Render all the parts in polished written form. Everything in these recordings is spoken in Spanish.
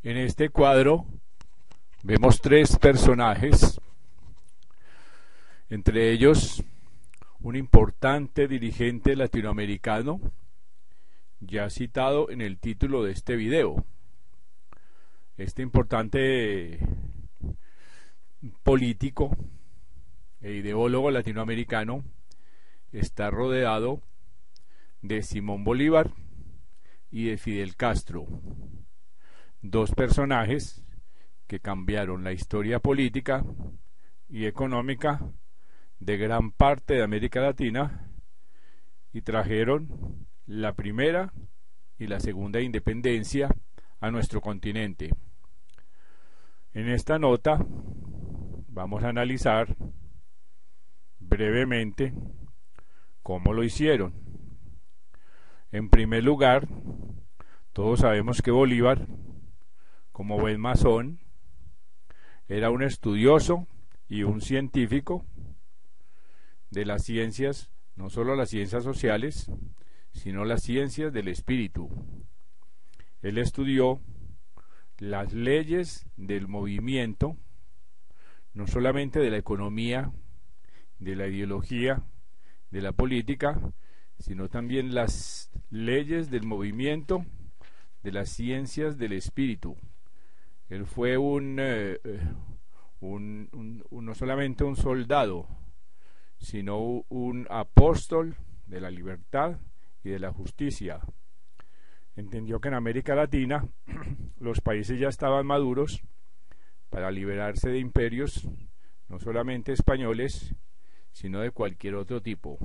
En este cuadro vemos tres personajes, entre ellos un importante dirigente latinoamericano, ya citado en el título de este video. Este importante político e ideólogo latinoamericano está rodeado de Simón Bolívar y de Fidel Castro, dos personajes que cambiaron la historia política y económica de gran parte de América Latina y trajeron la primera y la segunda independencia a nuestro continente. En esta nota vamos a analizar brevemente cómo lo hicieron. En primer lugar, todos sabemos que Bolívar, como buen masón, era un estudioso y un científico de las ciencias, no solo las ciencias sociales, sino las ciencias del espíritu. Él estudió las leyes del movimiento, no solamente de la economía, de la ideología, de la política, sino también las leyes del movimiento de las ciencias del espíritu. Él fue no solamente un soldado, sino un apóstol de la libertad y de la justicia. Entendió que en América Latina los países ya estaban maduros para liberarse de imperios, no solamente españoles, sino de cualquier otro tipo.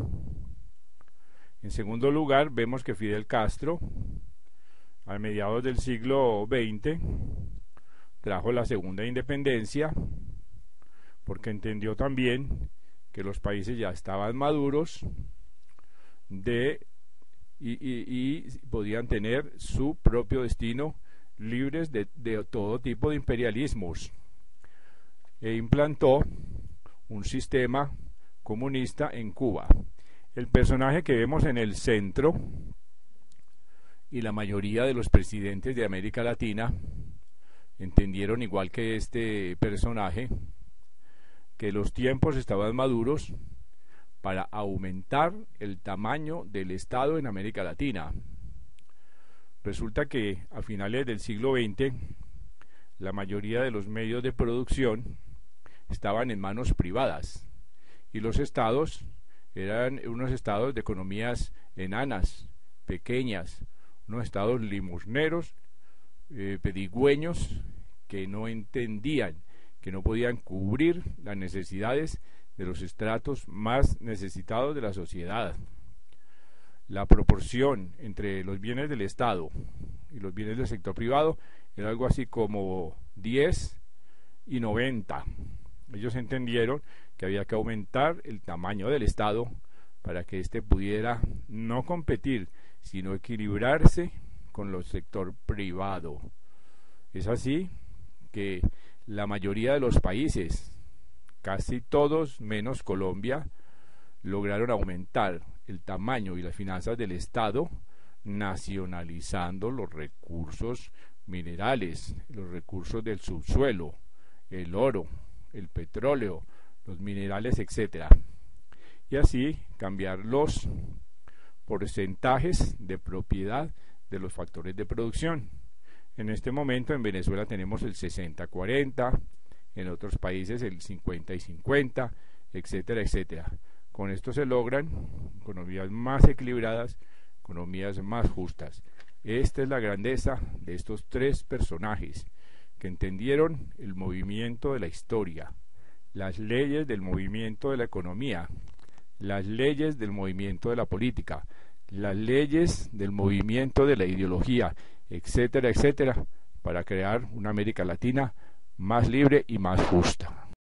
En segundo lugar, vemos que Fidel Castro, a mediados del siglo XX, trajo la segunda independencia, porque entendió también que los países ya estaban maduros y podían tener su propio destino, libres de todo tipo de imperialismos, e implantó un sistema comunista en Cuba. El personaje que vemos en el centro, y la mayoría de los presidentes de América Latina entendieron, igual que este personaje, que los tiempos estaban maduros para aumentar el tamaño del Estado en América Latina. Resulta que a finales del siglo XX la mayoría de los medios de producción estaban en manos privadas y los estados eran unos estados de economías enanas, pequeñas, unos estados limosneros, pedigüeños, que no entendían, que no podían cubrir las necesidades de los estratos más necesitados de la sociedad. La proporción entre los bienes del Estado y los bienes del sector privado era algo así como 10 y 90. Ellos entendieron que había que aumentar el tamaño del Estado para que éste pudiera no competir, sino equilibrarse con el sector privado. Es así que la mayoría de los países, casi todos menos Colombia, lograron aumentar el tamaño y las finanzas del Estado, nacionalizando los recursos minerales, los recursos del subsuelo, el oro, el petróleo, los minerales, etc. Y así cambiar los porcentajes de propiedad de los factores de producción. En este momento en Venezuela tenemos el 60-40, en otros países el 50-50, etcétera, etcétera. Con esto se logran economías más equilibradas, economías más justas. Esta es la grandeza de estos tres personajes que entendieron el movimiento de la historia, las leyes del movimiento de la economía, las leyes del movimiento de la política, las leyes del movimiento de la ideología, etcétera, etcétera, para crear una América Latina más libre y más justa.